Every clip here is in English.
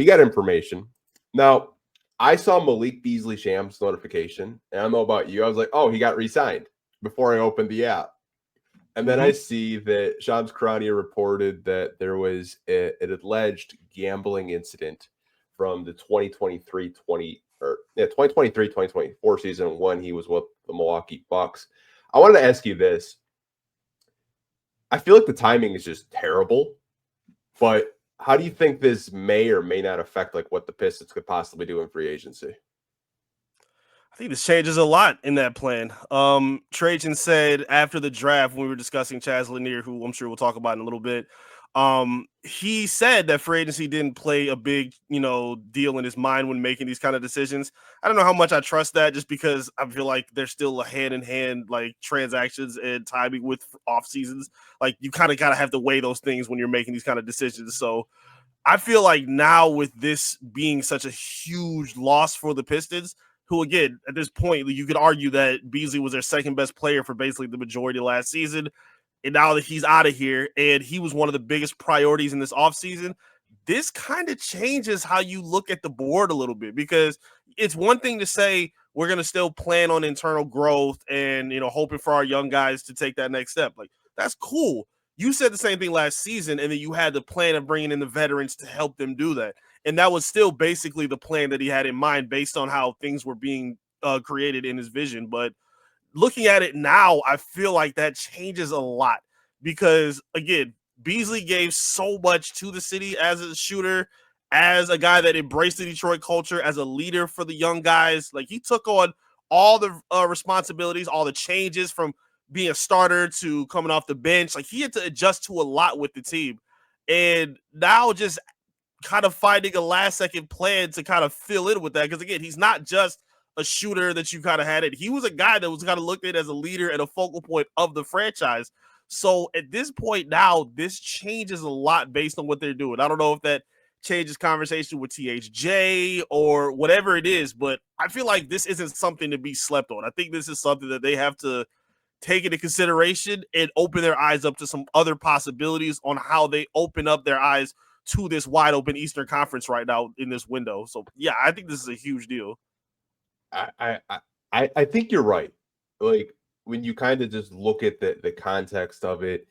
he got information. Now, I saw Malik Beasley Shams notification, and I don't know about you. I was like, oh, he got re-signed before I opened the app. And then I see that Shams Charania reported that there was an alleged gambling incident from the 2023-2024 season when he was with the Milwaukee Bucks. I wanted to ask you this. I feel like the timing is just terrible, but how do you think this may or may not affect like what the Pistons could possibly do in free agency? I think this changes a lot in that plan. Trajan said after the draft, when we were discussing Chaz Lanier, who I'm sure we'll talk about in a little bit, he said that free agency didn't play a big, deal in his mind when making these kind of decisions. I don't know how much I trust that, just because I feel like there's still a hand-in-hand like transactions and timing with off seasons. Like you kind of got to have to weigh those things when you're making these kind of decisions. So I feel like now with this being such a huge loss for the Pistons, who, again, at this point, you could argue that Beasley was their second best player for basically the majority of last season. And now that he's out of here and he was one of the biggest priorities in this offseason, this kind of changes how you look at the board a little bit, because it's one thing to say we're going to still plan on internal growth and, hoping for our young guys to take that next step. Like, that's cool. You said the same thing last season, and then you had the plan of bringing in the veterans to help them do that. And that was still basically the plan that he had in mind based on how things were being created in his vision. But looking at it now, I feel like that changes a lot because, again, Beasley gave so much to the city as a shooter, as a guy that embraced the Detroit culture, as a leader for the young guys. Like, he took on all the responsibilities, all the changes from being a starter to coming off the bench. Like, he had to adjust to a lot with the team. And now just kind of finding a last-second plan to kind of fill in with that. Because, again, he's not just a shooter that you kind of had it. He was a guy that was kind of looked at as a leader and a focal point of the franchise. So at this point now, this changes a lot based on what they're doing. I don't know if that changes conversation with THJ or whatever it is, but I feel like this isn't something to be slept on. I think this is something that they have to take into consideration and open their eyes up to some other possibilities on how they open up their eyes to this wide open Eastern Conference right now in this window. So yeah, I think this is a huge deal. I think you're right. Like when you kind of just look at the context of it,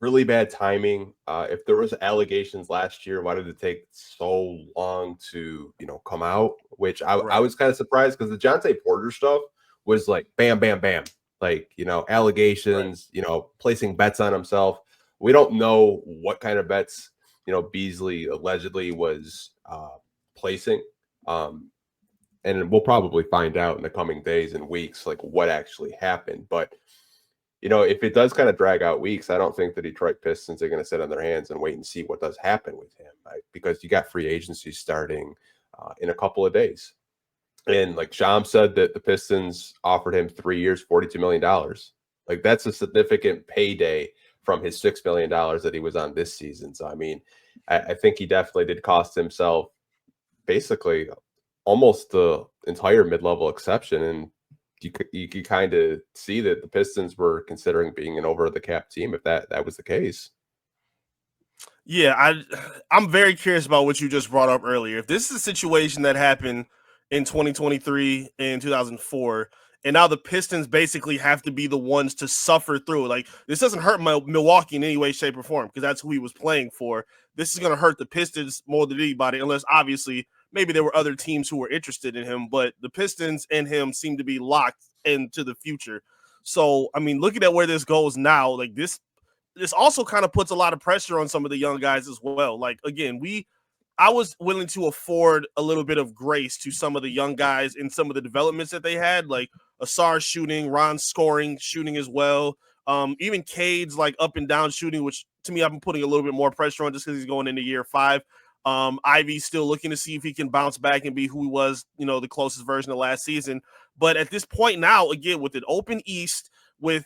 really bad timing. If there was allegations last year, why did it take so long to come out? Which I was kind of surprised because the Jonte Porter stuff was like bam, bam, bam. Like allegations, placing bets on himself. We don't know what kind of bets, Beasley allegedly was placing. And we'll probably find out in the coming days and weeks, like what actually happened. But, if it does kind of drag out weeks, I don't think the Detroit Pistons are going to sit on their hands and wait and see what does happen with him. Right? Because you got free agency starting in a couple of days. And like Sham said that the Pistons offered him 3 years, $42 million. Like that's a significant payday from his $6 million that he was on this season. So, I mean, I think he definitely did cost himself basically almost the entire mid-level exception. And you could kind of see that the Pistons were considering being an over-the-cap team if that was the case. Yeah, I'm very curious about what you just brought up earlier. If this is a situation that happened in 2023 and 2004, and now the Pistons basically have to be the ones to suffer through. Like, this doesn't hurt Milwaukee in any way, shape, or form because that's who he was playing for. This is going to hurt the Pistons more than anybody, unless obviously maybe there were other teams who were interested in him. But the Pistons and him seem to be locked into the future. So, I mean, looking at where this goes now, like this also kind of puts a lot of pressure on some of the young guys as well. Like, again, I was willing to afford a little bit of grace to some of the young guys in some of the developments that they had, like Asar shooting, Ron shooting as well. Even Cade's like up and down shooting, which to me, I'm putting a little bit more pressure on just because he's going into year 5. Ivy's still looking to see if he can bounce back and be who he was, the closest version of last season. But at this point now, again, with an open East, with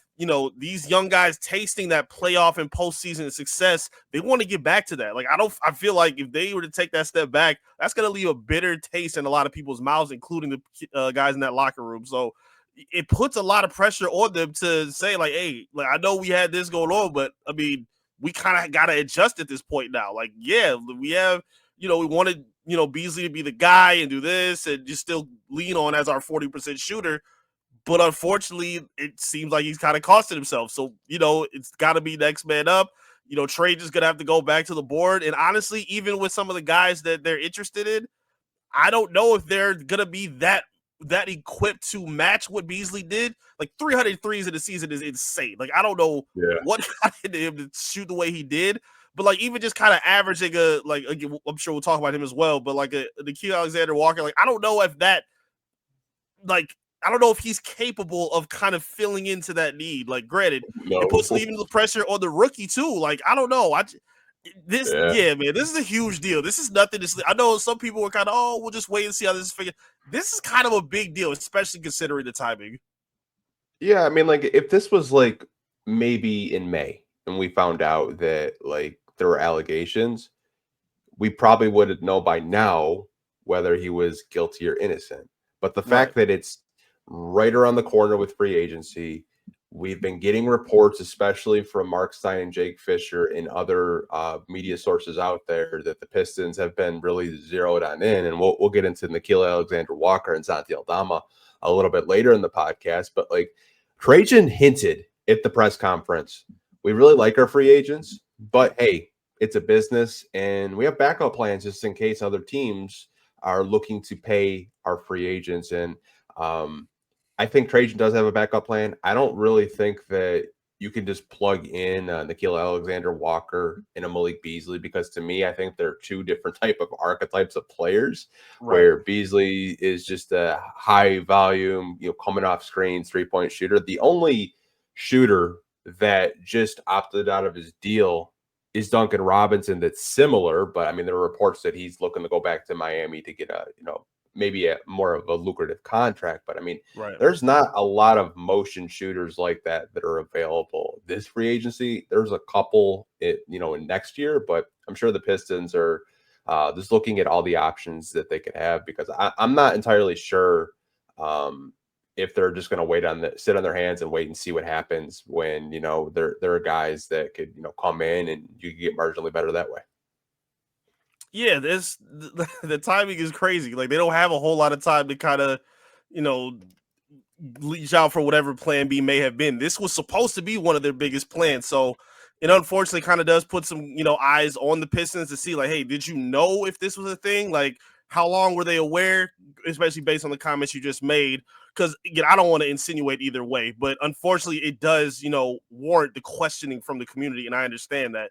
these young guys tasting that playoff and postseason success, they want to get back to that. Like I feel like if they were to take that step back, that's going to leave a bitter taste in a lot of people's mouths, including the guys in that locker room. So it puts a lot of pressure on them to say like, hey, like I know we had this going on, but I mean, we kind of got to adjust at this point now. Like, yeah, we have we wanted, Beasley to be the guy and do this and just still lean on as our 40% shooter. But unfortunately, it seems like he's kind of costed himself. So, it's got to be next man up. Trade is going to have to go back to the board. And honestly, even with some of the guys that they're interested in, I don't know if they're going to be that equipped to match what Beasley did. Like 300 threes in the season is insane. Like, I don't know what got into him to shoot the way he did. But like even just kind of averaging I'm sure we'll talk about him as well. But like the Nikhil Alexander-Walker, like I don't know if I don't know if he's capable of kind of filling into that need. Like, granted, it puts even the pressure on the rookie too. Like, I don't know. Man, this is a huge deal. This is nothing to sleep. I know some people were kind of, we'll just wait and see how this is figured. This is kind of a big deal, especially considering the timing. Yeah, I mean, like if this was like maybe in May and we found out that like there were allegations, we probably would know by now whether he was guilty or innocent. But the fact that it's right around the corner with free agency, we've been getting reports, especially from Mark Stein and Jake Fisher and other media sources out there, that the Pistons have been really zeroed on in. And we'll get into Nikhil Alexander-Walker and Santi Aldama a little bit later in the podcast. But like Trajan hinted at the press conference, we really like our free agents, but hey, it's a business and we have backup plans just in case other teams are looking to pay our free agents. And I think Trajan does have a backup plan. I don't really think that you can just plug in Nikhil Alexander-Walker and a Malik Beasley, because to me, I think they're two different type of archetypes of players, where Beasley is just a high volume, coming off screens, 3-point shooter. The only shooter that just opted out of his deal is Duncan Robinson. That's similar, but I mean, there are reports that he's looking to go back to Miami to get a, maybe a more of a lucrative contract. But I mean, there's not a lot of motion shooters like that are available this free agency. There's a couple, in next year, but I'm sure the Pistons are just looking at all the options that they could have, because I'm not entirely sure if they're just going to sit on their hands and wait and see what happens when, there are guys that could, come in and you can get marginally better that way. Yeah, the timing is crazy. Like, they don't have a whole lot of time to kind of, reach out for whatever plan B may have been. This was supposed to be one of their biggest plans. So it unfortunately kind of does put some, eyes on the Pistons to see like, hey, did you know if this was a thing? Like, how long were they aware, especially based on the comments you just made? Because again, I don't want to insinuate either way, but unfortunately it does, warrant the questioning from the community. And I understand that.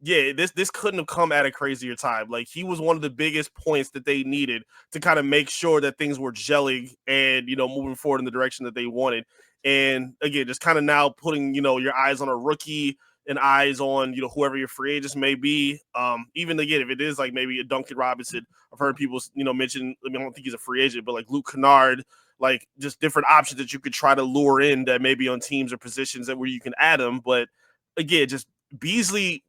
This couldn't have come at a crazier time. Like, he was one of the biggest points that they needed to kind of make sure that things were gelling and, moving forward in the direction that they wanted. And again, just kind of now putting, your eyes on a rookie and eyes on, whoever your free agents may be. Even again, if it is like maybe a Duncan Robinson, I've heard people, mention, I don't think he's a free agent, but like Luke Kennard, like just different options that you could try to lure in that maybe on teams or positions that where you can add them. But again, just Beasley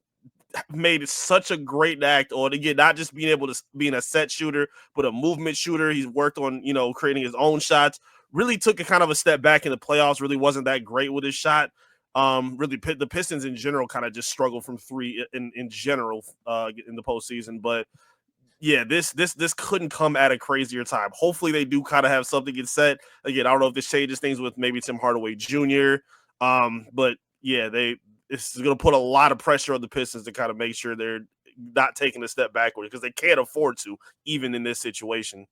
made it such a great act on, again, not just being able to being a set shooter, but a movement shooter. He's worked on, creating his own shots, really took a kind of a step back in the playoffs, really wasn't that great with his shot. Really the Pistons in general kind of just struggled from three in general in the postseason. But yeah, this couldn't come at a crazier time. Hopefully they do kind of have something get set. Again, I don't know if this changes things with maybe Tim Hardaway Jr. But yeah, this is going to put a lot of pressure on the Pistons to kind of make sure they're not taking a step backward, because they can't afford to, even in this situation.